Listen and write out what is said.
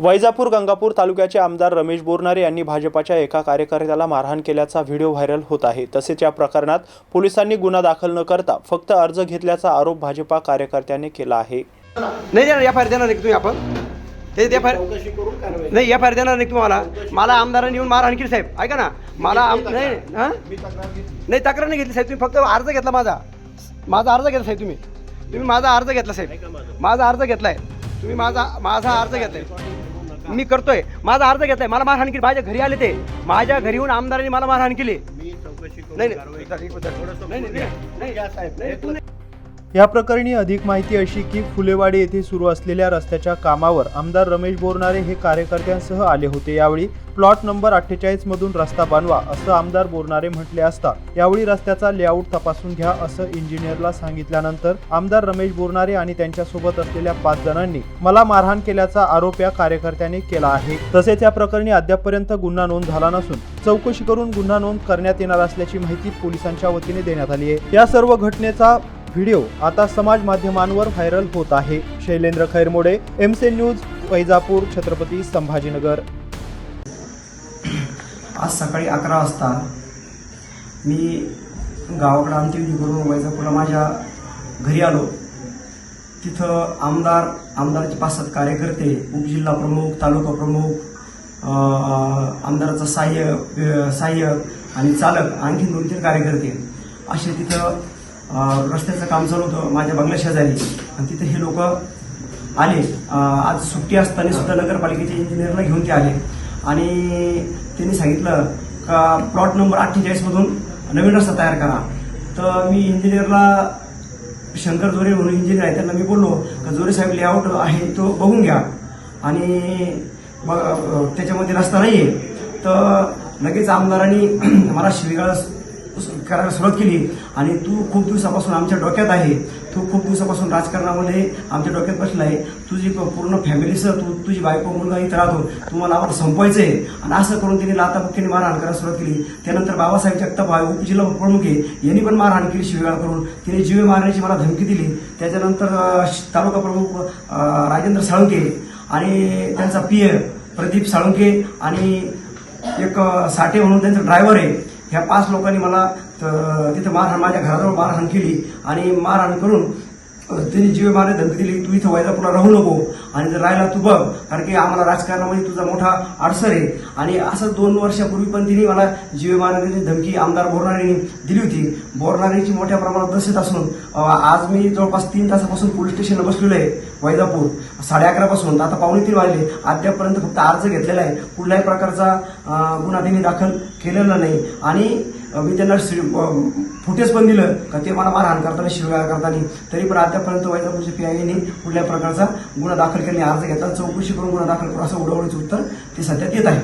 वैजापूर गंगापूर तालुक्याचे आमदार रमेश बोरनारे यांनी भाजपाच्या एका कार्यकर्त्याला मारहाण केल्याचा व्हिडिओ व्हायरल होत आहे। तसेच या प्रकरणात पोलिसांनी गुन्हा दाखल न करता फक्त अर्ज घेतल्याचा आरोप भाजपा कार्यकर्त्याने केला आहे। नाही देणार एफ आय आर देणार नाही तुम्ही आपण ते एफ आय नाही एफ आय आर देणार नाही तुम्हाला। मला आमदारांनी येऊन मारहाण केली साहेब, ऐका ना, मला नाही तक्रार नाही घेतली साहेब, तुम्ही फक्त अर्ज घेतला माझा अर्ज घेतला साहेब, तुम्ही माझा अर्ज घेतला साहेब, माझा अर्ज घेतलाय तुम्ही, माझा अर्ज घेतलाय, मी करतोय, माझा अर्ज घेतलाय, मला मारहाण केली, माझ्या घरी आले ते, माझ्या घरी येऊन आमदारांनी मला मारहाण केली। या प्रकरणी अधिक माहिती अशी की फुलेवाडी येथे सुरू असलेल्या रस्त्याच्या कामावर आमदार रमेश बोरनारे हे कार्यकर्त्यांसह आले होते। यावेळी प्लॉट नंबर 48 मधून रस्ता बनवा असं आमदार बोरनारे म्हटले असता यावेळी रस्त्याचा लेआउट तपासून घ्या असं इंजिनियरला सांगितल्यानंतर आमदार रमेश बोरनारे आणि त्यांच्यासोबत असलेल्या 5 जणांनी मला मारहाण केल्याचा आरोप या कार्यकर्त्याने केला आहे। तसेच या प्रकरणी अद्यापपर्यंत गुन्हा नोंद झाला नसून चौकशी करून गुन्हा नोंद करण्यात येणार असल्याची माहिती पोलिसांच्या वतीने देण्यात आली आहे। या सर्व घटनेचा व्हिडिओ आता समाज माध्यमांवर व्हायरल होत आहे। Shailendra Khairmode, MC news, Vaijapur, Chhatrapati Sambhajinagar. आज सकाळी 11 वाजता मी गावाकडे अंत्यविधी करून वैजापूरला माझ्या घरी आलो। तिथं आमदाराचे 5-7 कार्यकर्ते, उपजिल्हा प्रमुख, तालुका प्रमुख, आमदाराचा सहाय्यक आणि चालक, आणखी 2-3 कार्यकर्ते असे तिथं रस्त्याचं काम चालू होतं माझ्या बंगल्या शेजारी। आणि तिथे हे लोक आले, आज सुट्टी असताना सुद्धा नगरपालिकेच्या इंजिनियरला घेऊन ते आले आणि त्यांनी सांगितलं का प्लॉट नंबर 48 मधून नवीन रस्ता तयार करा। तर मी इंजिनियरला, शंकर जोरे म्हणून इंजिनियर आहे, त्यांना मी बोललो का जोरे साहेब लेआउट आहे तो बघून घ्या आणि त्याच्यामध्ये रस्ता नाहीये। तर लगेच आमदारांनी मला शिवीगाळ करायला सुरुवात केली आणि तू खूप दिवसापासून आमच्या डोक्यात आहे, तू खूप दिवसापासून राजकारणामध्ये आमच्या डोक्यात बसला आहे, तुझी पूर्ण फॅमिलीसह तुझी बायको मुलगा इथं राहतो, तुम्हाला आम्हाला संपवायचंय। आणि असं करून त्यांनी लाताबुक्कीने मारहाण करायला सुरुवात केली। त्यानंतर बाबासाहेब जगताप उपजिल्हा प्रमुख आहे, यांनी पण मारहाण केली शिवीगाळ करून, तिने जीवे मारण्याची मला धमकी दिली। त्याच्यानंतर तालुका प्रमुख राजेंद्र साळुंके आणि त्यांचा पीए प्रदीप साळुंके आणि एक साठे म्हणून त्यांचा ड्रायव्हर आहे, ह्या 5 लोकांनी मला तिथे माझ्या घराजवळ मारहाण केली आणि मारहाण करून त्यांनी जीवे मारण्याची धमकी दिली, तू इथं वैजापूरला राहू नको आणि जर राहिला तू बघ, कारण की आम्हाला राजकारणामध्ये तुझा मोठा अडसर आहे। आणि असं 2 वर्षापूर्वी पण तिने मला जीवे मारण्याची धमकी आमदार बोरनारेंनी दिली होती। बोरनारेंची मोठ्या प्रमाणात दहशत असून आज मी जवळपास 3 तासापासून पोलीस स्टेशनला बसलेलो आहे वैजापूर, 11:30 पासून आता 2:45 वाजले, अद्यापर्यंत फक्त अर्ज घेतलेला आहे, कुठल्याही प्रकारचा गुन्हा त्यांनी दाखल केलेला नाही। आणि मी त्यांना फुटेज पण दिलं का ते मला मारहाण करताना, शिवीगाळ करताना, तरी पण अद्यापर्यंत वैजापूरच्या पीआयने कुठल्या प्रकारचा गुन्हा दाखल केल्याने अर्ज घेतला, चौकशी करून गुन्हा दाखल करू असं उडवडीचं उत्तर ते सध्या देत आहे।